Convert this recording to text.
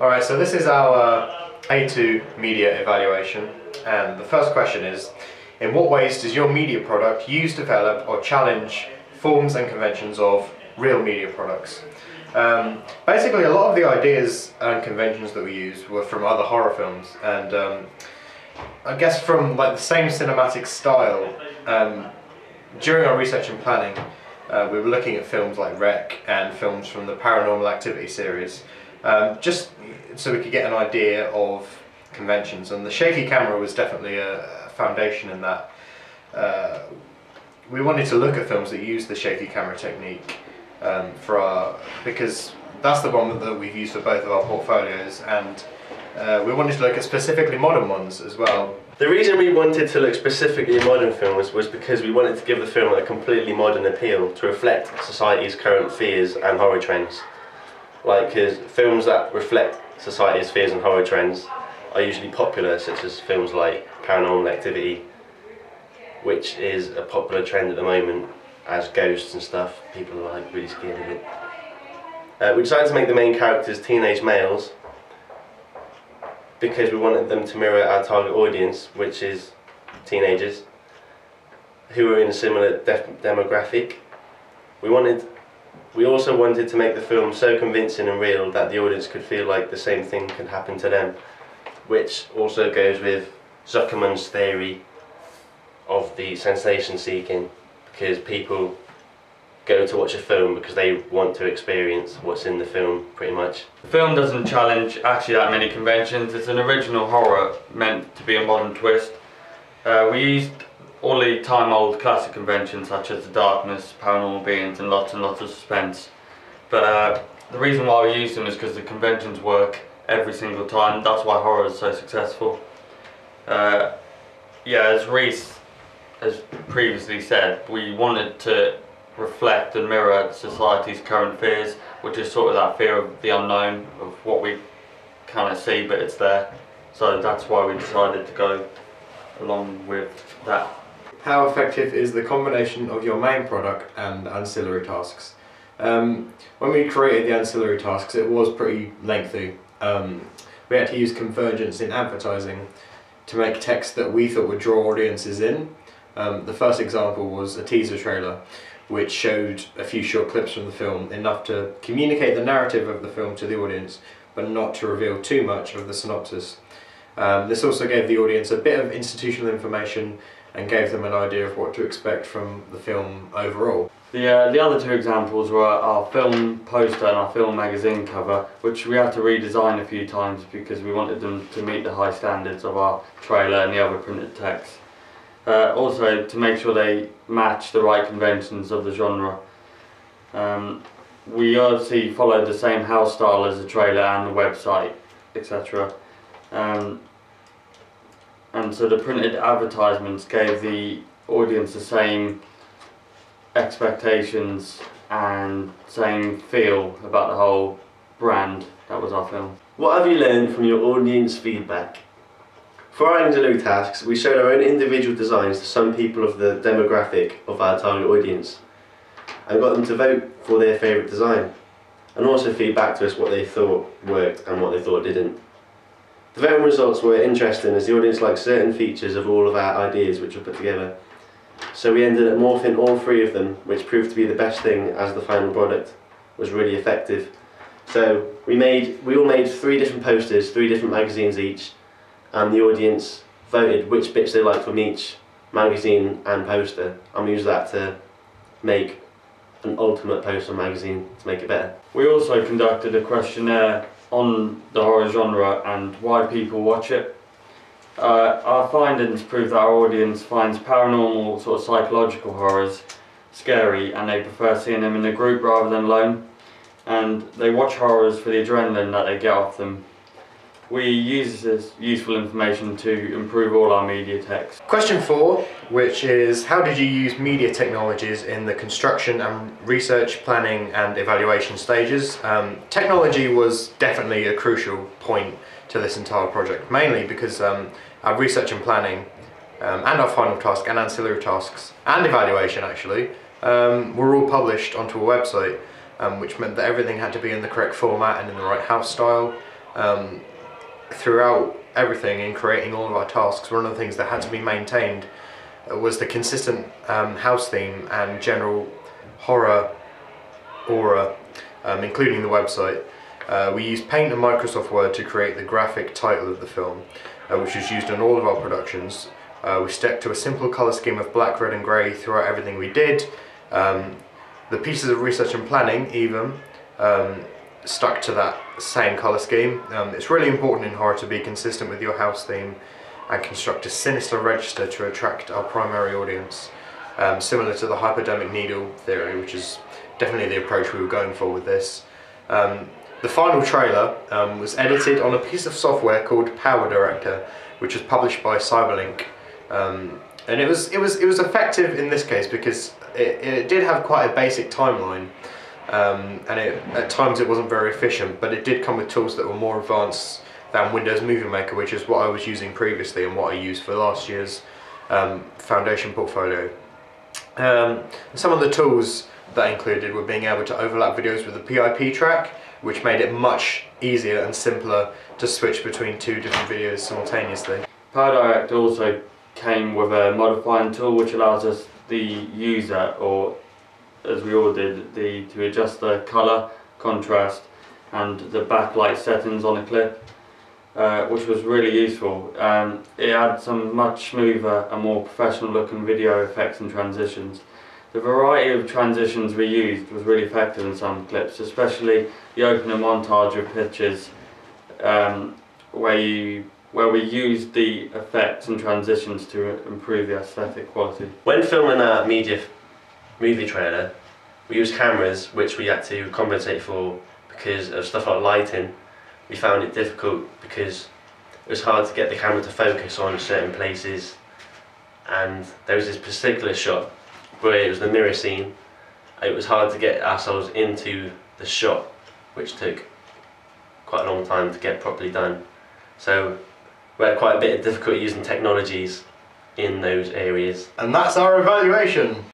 Alright, so this is our A2 media evaluation, and the first question is, in what ways does your media product use, develop or challenge forms and conventions of real media products? Basically, a lot of the ideas and conventions that we use were from other horror films, and I guess from like the same cinematic style. During our research and planning, we were looking at films like REC and films from the Paranormal Activity series, just so we could get an idea of conventions, and the shaky camera was definitely a foundation in that. We wanted to look at films that use the shaky camera technique because that's the one that we've used for both of our portfolios, and we wanted to look at specifically modern ones as well. The reason we wanted to look specifically at modern films was because we wanted to give the film a completely modern appeal to reflect society's current fears and horror trends. Because films that reflect society's fears and horror trends are usually popular, such as films like Paranormal Activity, which is a popular trend at the moment as ghosts and stuff. People are like really scared of it. We decided to make the main characters teenage males because we wanted them to mirror our target audience, which is teenagers who are in a similar demographic. We also wanted to make the film so convincing and real that the audience could feel like the same thing could happen to them, which also goes with Zuckerman's theory of the sensation seeking, because people go to watch a film because they want to experience what's in the film, pretty much. The film doesn't challenge actually that many conventions. It's an original horror meant to be a modern twist. We used all the time-old classic conventions such as the darkness, paranormal beings and lots of suspense. But the reason why we use them is because the conventions work every single time. That's why horror is so successful. Yeah, as Reese has previously said, we wanted to reflect and mirror society's current fears, which is sort of that fear of the unknown, of what we cannot see but it's there. So that's why we decided to go along with that. How effective is the combination of your main product and ancillary tasks? When we created the ancillary tasks, it was pretty lengthy. We had to use convergence in advertising to make text that we thought would draw audiences in. The first example was a teaser trailer which showed a few short clips from the film, enough to communicate the narrative of the film to the audience but not to reveal too much of the synopsis. This also gave the audience a bit of institutional information and gave them an idea of what to expect from the film overall. The other two examples were our film poster and our film magazine cover, which we had to redesign a few times because we wanted them to meet the high standards of our trailer and the other printed text. Also to make sure they match the right conventions of the genre. We obviously followed the same house style as the trailer and the website, etc. And so the printed advertisements gave the audience the same expectations and same feel about the whole brand that was our film. What have you learned from your audience feedback? For our ancillary tasks, we showed our own individual designs to some people of the demographic of our target audience and got them to vote for their favourite design, and also feed back to us what they thought worked and what they thought didn't. The voting results were interesting as the audience liked certain features of all of our ideas which were put together. So we ended up morphing all three of them, which proved to be the best thing as the final product was really effective. So we all made 3 different posters, 3 different magazines each, and the audience voted which bits they liked from each magazine and poster, and we used that to make an ultimate poster magazine to make it better. We also conducted a questionnaire on the horror genre and why people watch it. Our findings prove that our audience finds paranormal sort of psychological horrors scary, and they prefer seeing them in a group rather than alone, and they watch horrors for the adrenaline that they get off them. We use this useful information to improve all our media text. Question 4, which is, how did you use media technologies in the construction and research, planning and evaluation stages? Technology was definitely a crucial point to this entire project, mainly because our research and planning and our final task and ancillary tasks and evaluation actually were all published onto a website, which meant that everything had to be in the correct format and in the right house style. throughout everything in creating all of our tasks. One of the things that had to be maintained was the consistent house theme and general horror aura, including the website. We used Paint and Microsoft Word to create the graphic title of the film, which is used in all of our productions. We stuck to a simple colour scheme of black, red and grey throughout everything we did. The pieces of research and planning even stuck to that same colour scheme. It's really important in horror to be consistent with your house theme and construct a sinister register to attract our primary audience, similar to the hypodermic needle theory, which is definitely the approach we were going for with this. The final trailer was edited on a piece of software called Power Director, which was published by Cyberlink, and it was effective in this case because it did have quite a basic timeline, and at times it wasn't very efficient, but it did come with tools that were more advanced than Windows Movie Maker, which is what I was using previously and what I used for last year's Foundation portfolio. Some of the tools that included were being able to overlap videos with the PIP track, which made it much easier and simpler to switch between two different videos simultaneously. Power Director also came with a modifying tool which allows us, the user, or as we all did, to adjust the colour, contrast and the backlight settings on a clip, which was really useful. It had some much smoother and more professional looking video effects and transitions. The variety of transitions we used was really effective in some clips, especially the opening montage of pictures where we used the effects and transitions to improve the aesthetic quality. When filming our movie trailer, we used cameras which we had to compensate for because of stuff like lighting. We found it difficult because it was hard to get the camera to focus on certain places, and there was this particular shot where it was the mirror scene. It was hard to get ourselves into the shot, which took quite a long time to get properly done. So we had quite a bit of difficulty using technologies in those areas. And that's our evaluation.